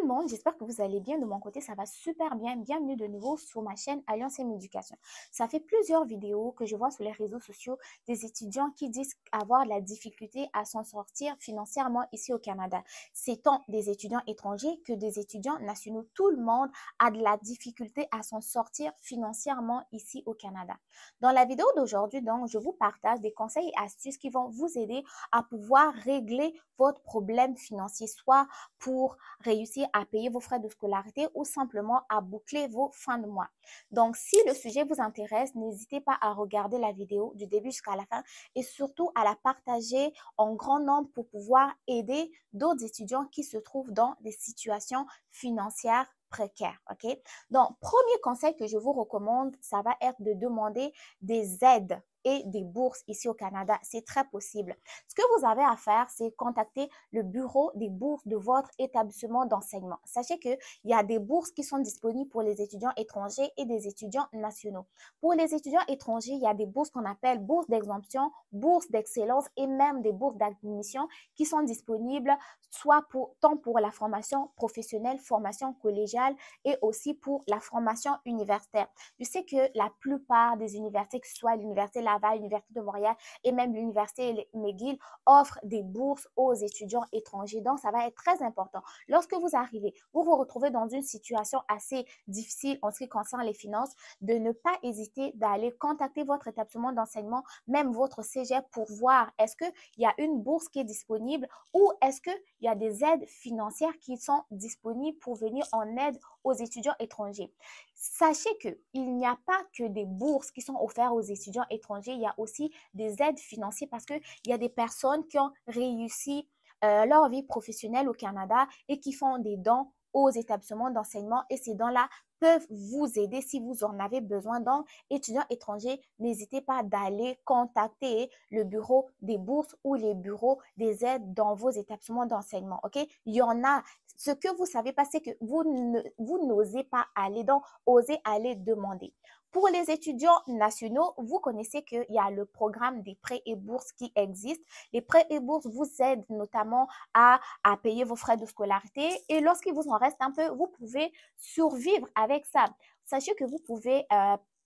le monde, j'espère que vous allez bien. De mon côté, ça va super bien. Bienvenue de nouveau sur ma chaîne Alliance M Éducation. Ça fait plusieurs vidéos que je vois sur les réseaux sociaux des étudiants qui disent avoir de la difficulté à s'en sortir financièrement ici au Canada. C'est tant des étudiants étrangers que des étudiants nationaux. Tout le monde a de la difficulté à s'en sortir financièrement ici au Canada. Dans la vidéo d'aujourd'hui, donc, je vous partage des conseils et astuces qui vont vous aider à pouvoir régler votre problème financier, soit pour réussir à payer vos frais de scolarité ou simplement à boucler vos fins de mois. Donc, si le sujet vous intéresse, n'hésitez pas à regarder la vidéo du début jusqu'à la fin et surtout à la partager en grand nombre pour pouvoir aider d'autres étudiants qui se trouvent dans des situations financières précaires, ok? Donc, premier conseil que je vous recommande, ça va être de demander des aides et des bourses ici au Canada. C'est très possible. Ce que vous avez à faire, c'est contacter le bureau des bourses de votre établissement d'enseignement. Sachez qu'il y a des bourses qui sont disponibles pour les étudiants étrangers et des étudiants nationaux. Pour les étudiants étrangers, il y a des bourses qu'on appelle bourses d'exemption, bourses d'excellence et même des bourses d'admission qui sont disponibles soit tant pour la formation professionnelle, formation collégiale et aussi pour la formation universitaire. Je sais que la plupart des universités, que ce soit l'Université Laval, l'Université de Montréal et même l'Université McGill, offrent des bourses aux étudiants étrangers. Donc, ça va être très important. Lorsque vous arrivez, vous vous retrouvez dans une situation assez difficile en ce qui concerne les finances, de ne pas hésiter d'aller contacter votre établissement d'enseignement, même votre cégep, pour voir est-ce qu'il y a une bourse qui est disponible ou est-ce qu'il y a des aides financières qui sont disponibles pour venir en aide aux étudiants étrangers. Sachez qu'il n'y a pas que des bourses qui sont offertes aux étudiants étrangers, il y a aussi des aides financières parce qu'il y a des personnes qui ont réussi leur vie professionnelle au Canada et qui font des dons aux établissements d'enseignement et ces dons-là peuvent vous aider si vous en avez besoin. Donc, étudiants étrangers, n'hésitez pas d'aller contacter le bureau des bourses ou les bureaux des aides dans vos établissements d'enseignement, ok? Il y en a. Ce que vous savez pas, c'est que vous n'osez pas aller, donc osez aller demander. Pour les étudiants nationaux, vous connaissez qu'il y a le programme des prêts et bourses qui existe. Les prêts et bourses vous aident notamment à payer vos frais de scolarité et lorsqu'il vous en reste un peu, vous pouvez survivre avec ça. Sachez que vous pouvez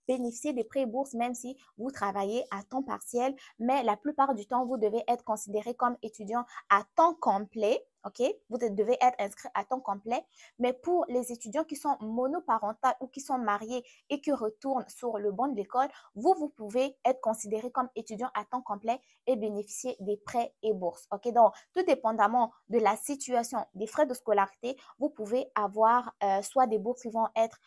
bénéficier des prêts et bourses même si vous travaillez à temps partiel, mais la plupart du temps, vous devez être considéré comme étudiant à temps complet. OK? Vous devez être inscrit à temps complet. Mais pour les étudiants qui sont monoparentaux ou qui sont mariés et qui retournent sur le banc de l'école, vous pouvez être considéré comme étudiant à temps complet et bénéficier des prêts et bourses. OK? Donc, tout dépendamment de la situation des frais de scolarité, vous pouvez avoir soit des bourses qui vont être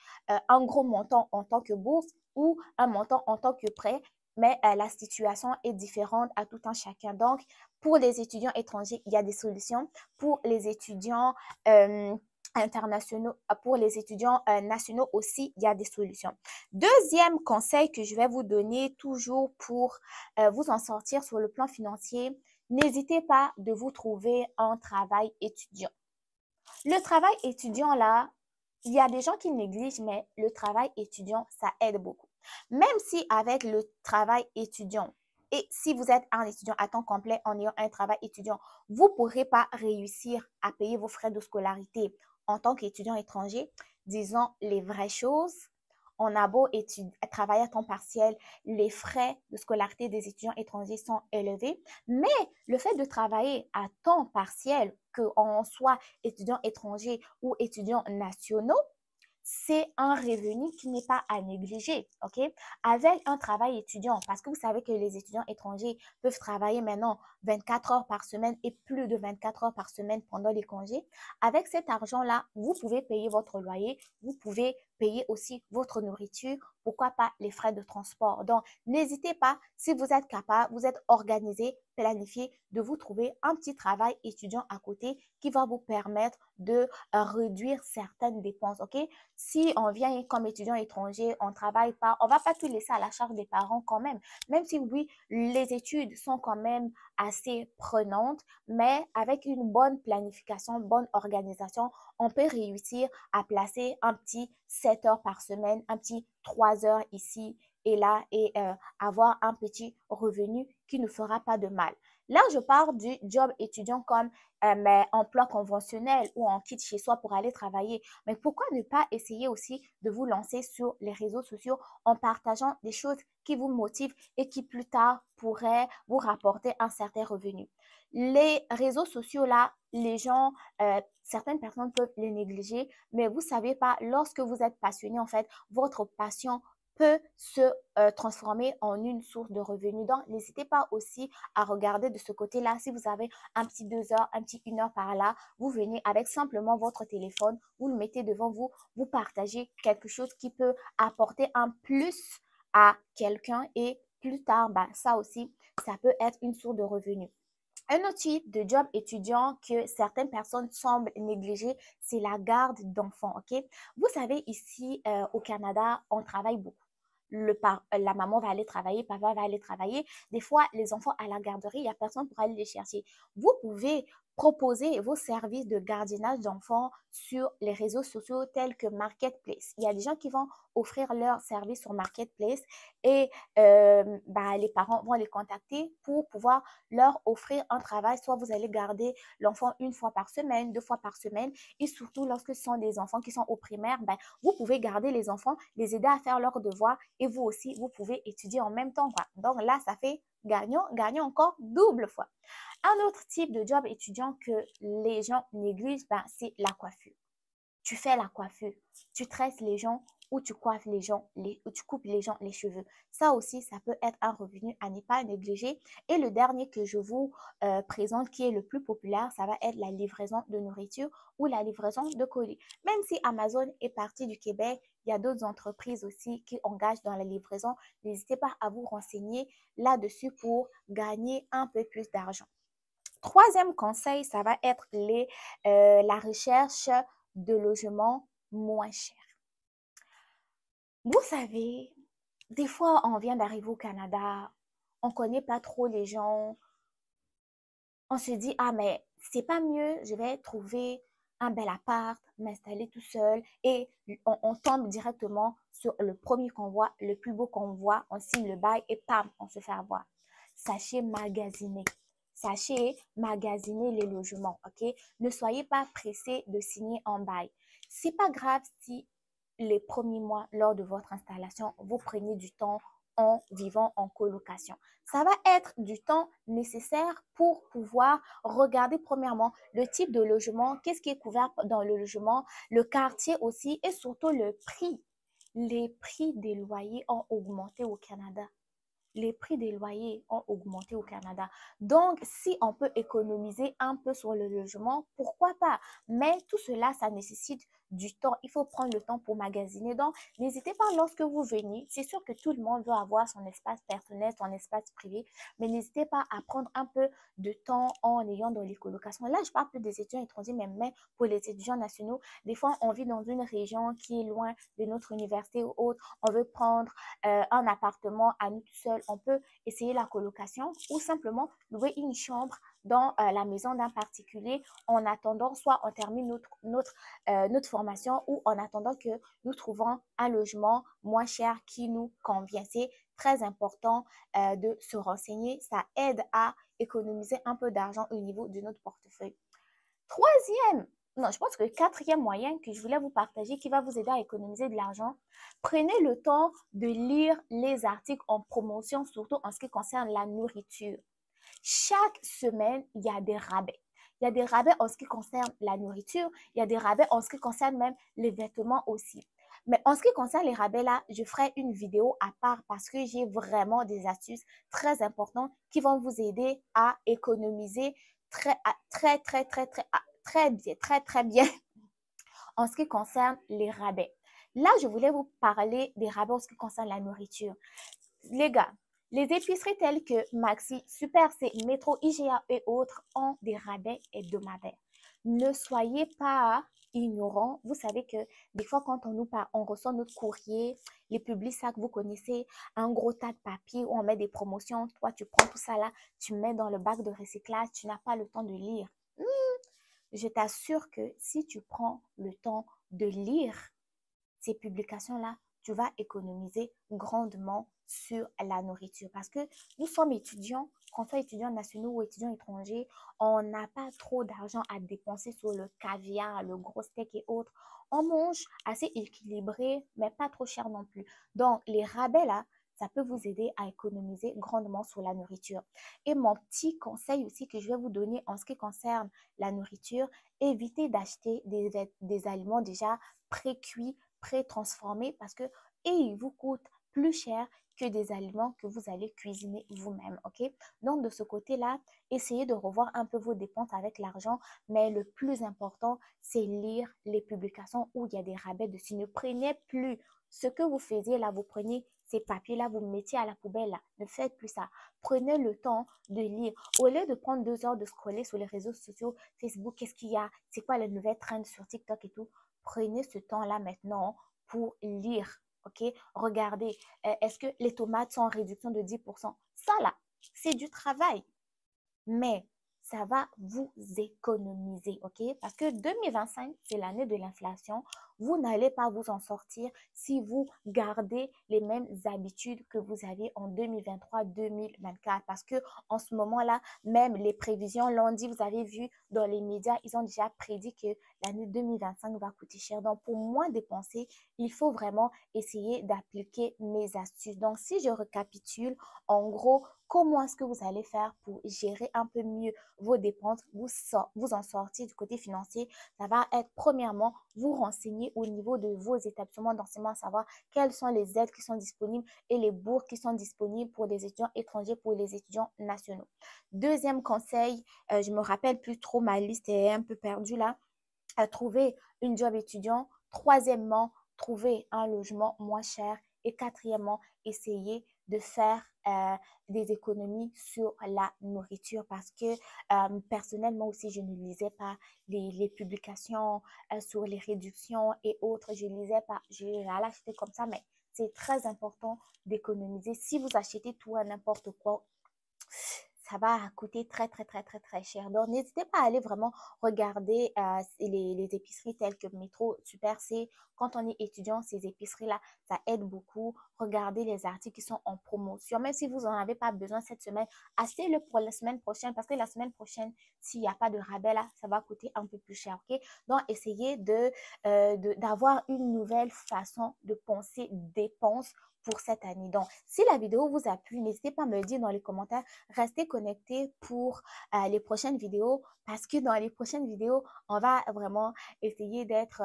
un gros montant en tant que bourse ou un montant en tant que prêt, mais la situation est différente à tout un chacun. Donc, pour les étudiants étrangers, il y a des solutions. Pour les étudiants internationaux, pour les étudiants nationaux aussi, il y a des solutions. Deuxième conseil que je vais vous donner toujours pour vous en sortir sur le plan financier, n'hésitez pas de vous trouver un travail étudiant. Le travail étudiant là, il y a des gens qui négligent, mais le travail étudiant, ça aide beaucoup. Même si avec le travail étudiant, et si vous êtes un étudiant à temps complet en ayant un travail étudiant, vous ne pourrez pas réussir à payer vos frais de scolarité en tant qu'étudiant étranger. Disons les vraies choses. On a beau travailler à temps partiel, les frais de scolarité des étudiants étrangers sont élevés, mais le fait de travailler à temps partiel, qu'on soit étudiant étranger ou étudiant nationaux, c'est un revenu qui n'est pas à négliger, ok? Avec un travail étudiant, parce que vous savez que les étudiants étrangers peuvent travailler maintenant 24 heures par semaine et plus de 24 heures par semaine pendant les congés. Avec cet argent-là, vous pouvez payer votre loyer, vous pouvez payer aussi votre nourriture, pourquoi pas les frais de transport. Donc, n'hésitez pas, si vous êtes capable, vous êtes organisé, planifié, de vous trouver un petit travail étudiant à côté qui va vous permettre de réduire certaines dépenses, ok? Si on vient comme étudiant étranger, on ne travaille pas, on ne va pas tout laisser à la charge des parents quand même. Même si oui, les études sont quand même assez prenantes, mais avec une bonne planification, bonne organisation, on peut réussir à placer un petit 7 heures par semaine, un petit 3 heures ici et là et avoir un petit revenu qui ne fera pas de mal. Là, je parle du job étudiant comme mais emploi conventionnel ou en quitte chez soi pour aller travailler. Mais pourquoi ne pas essayer aussi de vous lancer sur les réseaux sociaux en partageant des choses qui vous motivent et qui plus tard pourraient vous rapporter un certain revenu. Les réseaux sociaux, là, les gens, certaines personnes peuvent les négliger, mais vous savez pas, lorsque vous êtes passionné, en fait, votre passion peut se transformer en une source de revenus. Donc, n'hésitez pas aussi à regarder de ce côté-là. Si vous avez un petit 2 heures, un petit 1 heure par là, vous venez avec simplement votre téléphone, vous le mettez devant vous, vous partagez quelque chose qui peut apporter un plus à quelqu'un et plus tard, bah, ça aussi, ça peut être une source de revenus. Un autre type de job étudiant que certaines personnes semblent négliger, c'est la garde d'enfants, ok? Vous savez, ici au Canada, on travaille beaucoup. La maman va aller travailler, papa va aller travailler. Des fois, les enfants à la garderie, il n'y a personne pour aller les chercher. Vous pouvez proposer vos services de gardiennage d'enfants sur les réseaux sociaux tels que Marketplace. Il y a des gens qui vont offrir leurs services sur Marketplace et bah, les parents vont les contacter pour pouvoir leur offrir un travail. Soit vous allez garder l'enfant 1 fois par semaine, 2 fois par semaine et surtout lorsque ce sont des enfants qui sont au primaire, ben, vous pouvez garder les enfants, les aider à faire leurs devoirs et vous aussi, vous pouvez étudier en même temps, quoi. Donc là, ça fait gagnant, gagnant encore double fois. Un autre type de job étudiant que les gens négligent, ben, c'est la coiffure. Tu fais la coiffure, tu tresses les gens ou tu coiffes les gens, ou tu coupes les gens les cheveux. Ça aussi, ça peut être un revenu à ne pas négliger. Et le dernier que je vous présente, qui est le plus populaire, ça va être la livraison de nourriture ou la livraison de colis. Même si Amazon est parti du Québec, il y a d'autres entreprises aussi qui engagent dans la livraison. N'hésitez pas à vous renseigner là-dessus pour gagner un peu plus d'argent. Troisième conseil, ça va être la recherche de logements moins chers. Vous savez, des fois, on vient d'arriver au Canada, on ne connaît pas trop les gens, on se dit, ah, mais c'est pas mieux, je vais trouver un bel appart, m'installer tout seul et on tombe directement sur le premier qu'on voit, le plus beau qu'on voit, on signe le bail et pam, on se fait avoir. Sachez magasiner. Sachez magasiner les logements, ok? Ne soyez pas pressé de signer un bail. C'est pas grave si les premiers mois lors de votre installation, vous prenez du temps en vivant en colocation. Ça va être du temps nécessaire pour pouvoir regarder premièrement le type de logement, qu'est-ce qui est couvert dans le logement, le quartier aussi et surtout le prix. Les prix des loyers ont augmenté au Canada. Les prix des loyers ont augmenté au Canada. Donc, si on peut économiser un peu sur le logement, pourquoi pas? Mais tout cela, ça nécessite du temps. Il faut prendre le temps pour magasiner. Donc, n'hésitez pas lorsque vous venez. C'est sûr que tout le monde veut avoir son espace personnel, son espace privé, mais n'hésitez pas à prendre un peu de temps en ayant dans les colocations. Là, je parle plus des étudiants étrangers, mais même pour les étudiants nationaux. Des fois, on vit dans une région qui est loin de notre université ou autre. On veut prendre un appartement à nous tout seuls, on peut essayer la colocation ou simplement louer une chambre dans la maison d'un particulier en attendant, soit on termine notre formation ou en attendant que nous trouvons un logement moins cher qui nous convient. C'est très important de se renseigner. Ça aide à économiser un peu d'argent au niveau de notre portefeuille. Troisième, non, je pense que le quatrième moyen que je voulais vous partager qui va vous aider à économiser de l'argent, prenez le temps de lire les articles en promotion, surtout en ce qui concerne la nourriture. Chaque semaine, il y a des rabais. Il y a des rabais en ce qui concerne la nourriture, il y a des rabais en ce qui concerne même les vêtements aussi. Mais en ce qui concerne les rabais là, je ferai une vidéo à part parce que j'ai vraiment des astuces très importantes qui vont vous aider à économiser très bien, très bien en ce qui concerne les rabais. Là, je voulais vous parler des rabais en ce qui concerne la nourriture. Les gars, les épiceries telles que Maxi, Super C, Métro, IGA et autres ont des rabais hebdomadaires. Ne soyez pas ignorants. Vous savez que des fois, quand on reçoit notre courrier, les Publisac, vous connaissez, un gros tas de papier où on met des promotions. Toi, tu prends tout ça là, tu mets dans le bac de recyclage, tu n'as pas le temps de lire. Je t'assure que si tu prends le temps de lire ces publications-là, tu vas économiser grandement sur la nourriture. Parce que nous sommes étudiants, qu'on soit étudiants nationaux ou étudiants étrangers, on n'a pas trop d'argent à dépenser sur le caviar, le gros steak et autres. On mange assez équilibré, mais pas trop cher non plus. Donc, les rabais là, ça peut vous aider à économiser grandement sur la nourriture. Et mon petit conseil aussi que je vais vous donner en ce qui concerne la nourriture, évitez d'acheter des aliments déjà pré-cuits, pré-transformés parce que et ils vous coûtent plus cher que des aliments que vous allez cuisiner vous-même, ok? Donc, de ce côté-là, essayez de revoir un peu vos dépenses avec l'argent, mais le plus important, c'est lire les publications où il y a des rabais dessus. Ne prenez plus ce que vous faisiez là, vous prenez ces papiers-là, vous mettiez à la poubelle là. Ne faites plus ça. Prenez le temps de lire. Au lieu de prendre 2 heures de scroller sur les réseaux sociaux, Facebook, qu'est-ce qu'il y a? C'est quoi les nouvelles trends sur TikTok et tout? Prenez ce temps-là maintenant pour lire. OK? Regardez, est-ce que les tomates sont en réduction de 10%? Ça là, c'est du travail. Mais ça va vous économiser, ok? Parce que 2025, c'est l'année de l'inflation. Vous n'allez pas vous en sortir si vous gardez les mêmes habitudes que vous aviez en 2023-2024. Parce que en ce moment-là, même les prévisions l'ont dit, vous avez vu dans les médias, ils ont déjà prédit que l'année 2025 va coûter cher. Donc, pour moins dépenser, il faut vraiment essayer d'appliquer mes astuces. Donc, si je récapitule, en gros, comment est-ce que vous allez faire pour gérer un peu mieux vos dépenses, vous en sortir du côté financier? Ça va être premièrement, vous renseigner au niveau de vos établissements d'enseignement, savoir quelles sont les aides qui sont disponibles et les bourses qui sont disponibles pour les étudiants étrangers, pour les étudiants nationaux. Deuxième conseil, je me rappelle plus trop, ma liste est un peu perdue là, trouver une job étudiant. Troisièmement, trouver un logement moins cher. Et quatrièmement, essayer de faire des économies sur la nourriture parce que personnellement aussi, je ne lisais pas les publications sur les réductions et autres. Je ne lisais pas, je l'achetais comme ça, mais c'est très important d'économiser. Si vous achetez tout à n'importe quoi, ça va coûter très, très, très, très, très cher. Donc, n'hésitez pas à aller vraiment regarder les épiceries telles que Métro Super C. Quand on est étudiant, ces épiceries-là, ça aide beaucoup. Regardez les articles qui sont en promotion. Même si vous n'en avez pas besoin cette semaine, achetez-le pour la semaine prochaine parce que la semaine prochaine, s'il n'y a pas de rabais là, ça va coûter un peu plus cher. Ok? Donc, essayez d'avoir une nouvelle façon de penser dépenses pour cette année. Donc, si la vidéo vous a plu, n'hésitez pas à me le dire dans les commentaires. Restez connectés pour les prochaines vidéos parce que dans les prochaines vidéos, on va vraiment essayer d'être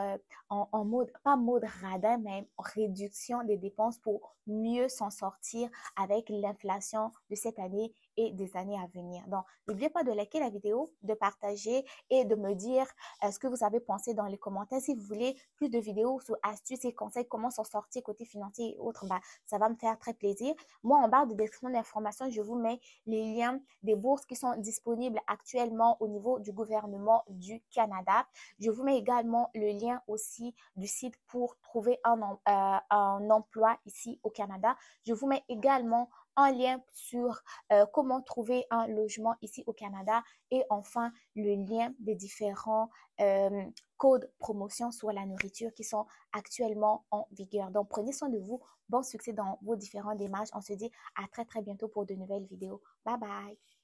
en mode, pas mode radin, mais en réduction des dépenses pour mieux s'en sortir avec l'inflation de cette année et des années à venir. Donc, n'oubliez pas de liker la vidéo, de partager et de me dire ce que vous avez pensé dans les commentaires. Si vous voulez plus de vidéos sur astuces et conseils, comment s'en sortir côté financier et autres, bah, ça va me faire très plaisir. Moi, en barre de description d'informations, je vous mets les liens des bourses qui sont disponibles actuellement au niveau du gouvernement du Canada. Je vous mets également le lien aussi du site pour trouver un emploi ici au Canada. Je vous mets également un lien sur comment trouver un logement ici au Canada et enfin le lien des différents codes promotion sur la nourriture qui sont actuellement en vigueur. Donc, prenez soin de vous. Bon succès dans vos différentes démarches. On se dit à très, très bientôt pour de nouvelles vidéos. Bye bye!